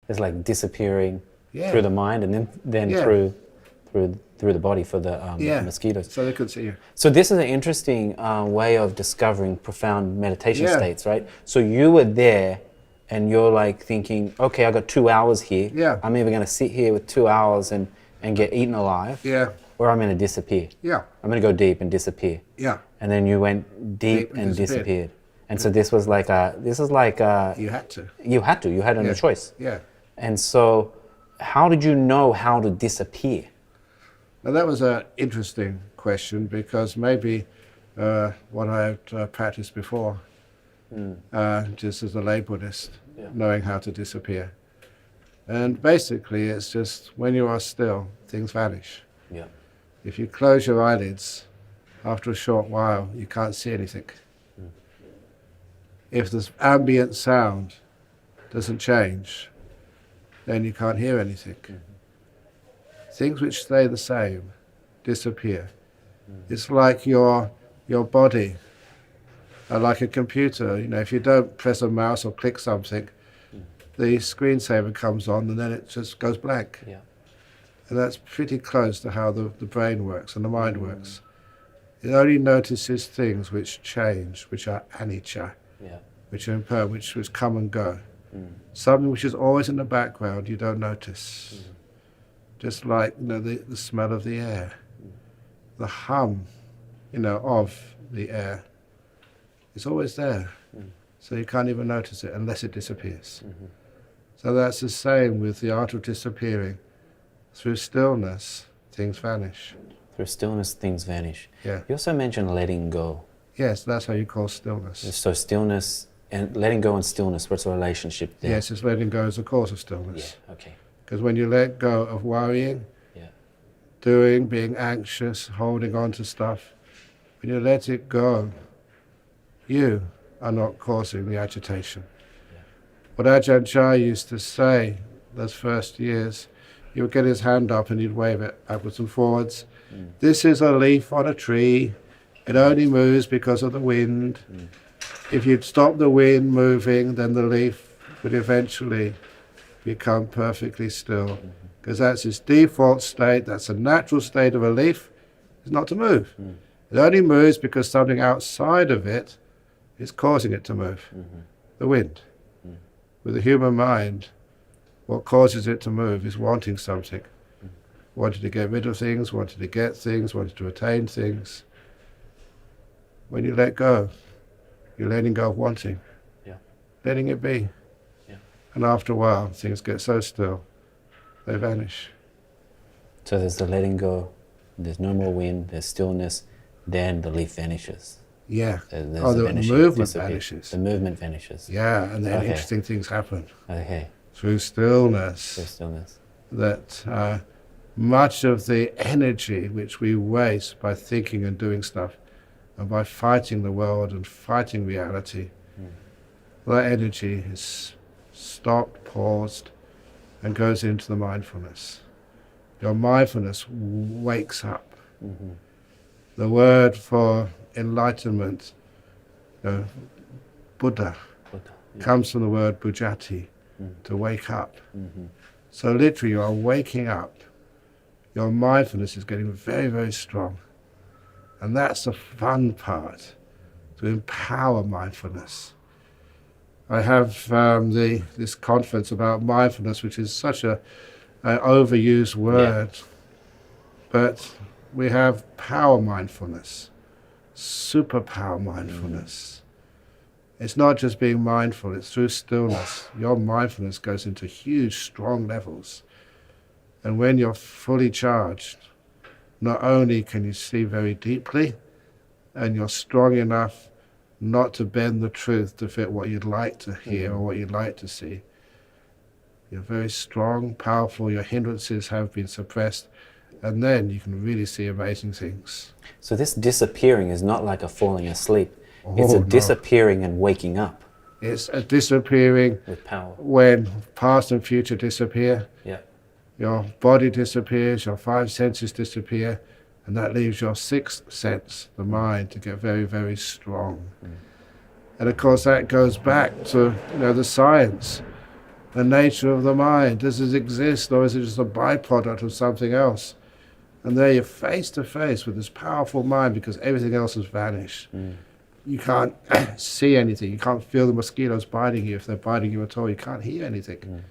It's like disappearing Yeah. through the mind and then Yeah. through the body for the Yeah. mosquitoes. So they could see you. So this is an interesting way of discovering profound meditation Yeah. states, right? So you were there and you're like thinking, okay, I got 2 hours here. Yeah. I'm either going to sit here with 2 hours and get eaten alive, Yeah. or I'm going to disappear. Yeah. I'm going to go deep and disappear. Yeah. And then you went deep and disappeared. And so this was like You had to. you had no Yeah. choice. Yeah. And so how did you know how to disappear? Now that was an interesting question because maybe what I had practiced before, just as a lay Buddhist, knowing how to disappear. And basically it's just when you are still, things vanish. Yeah. If you close your eyelids, after a short while, you can't see anything. If the ambient sound doesn't change, then you can't hear anything. Things which stay the same disappear. It's like your body, like a computer. You know, if you don't press a mouse or click something, the screensaver comes on and then it just goes blank. Yeah. And that's pretty close to how the brain works and the mind works. It only notices things which change, which are anicca, which are impermanent, which come and go. Something which is always in the background you don't notice. Just like the smell of the air, the hum, of the air. It's always there, so you can't even notice it unless it disappears. So that's the same with the art of disappearing. Through stillness, things vanish. Through stillness, things vanish. Yeah. You also mentioned letting go. Yes, that's how you call stillness. So stillness and letting go and stillness, what's the relationship there? Yes, it's letting go as a cause of stillness. Yeah, okay. Because when you let go of worrying, being anxious, holding on to stuff, when you let it go, you are not causing the agitation. What Ajahn Chah used to say those first years, he would get his hand up and he'd wave it backwards and forwards. This is a leaf on a tree. It only moves because of the wind. If you'd stop the wind moving, then the leaf would eventually become perfectly still. Because that's its default state, that's a natural state of a leaf, is not to move. It only moves because something outside of it is causing it to move. The wind. With the human mind, what causes it to move is wanting something. Wanting to get rid of things, wanting to get things, wanting to attain things. When you let go, you're letting go of wanting. Letting it be. And after a while, things get so still, they vanish. So there's the letting go, there's no more wind, there's stillness, then the leaf vanishes. Yeah. The movement vanishes. The movement vanishes. Yeah, and then interesting things happen. Okay. Through stillness. Through stillness. That much of the energy which we waste by thinking and doing stuff, and by fighting the world and fighting reality, that energy is stopped, paused, and goes into the mindfulness. Your mindfulness wakes up. The word for enlightenment, Buddha, comes from the word bujati, to wake up. So literally you are waking up. Your mindfulness is getting very, very strong. And that's the fun part, to empower mindfulness. I have this conference about mindfulness, which is such an overused word, but we have power mindfulness, superpower mindfulness. It's not just being mindful, it's through stillness. Your mindfulness goes into huge, strong levels. And when you're fully charged, not only can you see very deeply, and you're strong enough not to bend the truth to fit what you'd like to hear or what you'd like to see. You're very strong, powerful, your hindrances have been suppressed, and then you can really see amazing things. So this disappearing is not like a falling asleep. It's a disappearing and waking up. It's a disappearing with power. When past and future disappear. Yeah. Your body disappears, your 5 senses disappear, and that leaves your 6th sense, the mind, to get very, very strong. And of course that goes back to the science. the nature of the mind. Does it exist, or is it just a byproduct of something else? And there you're face to face with this powerful mind because everything else has vanished. You can't see anything. You can't feel the mosquitoes biting you if they're biting you at all. You can't hear anything.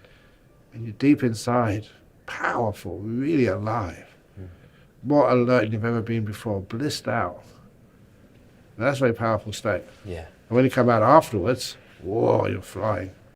And you're deep inside, powerful, really alive. More alert than you've ever been before, blissed out. And that's a very powerful state. Yeah. And when you come out afterwards, whoa, you're flying.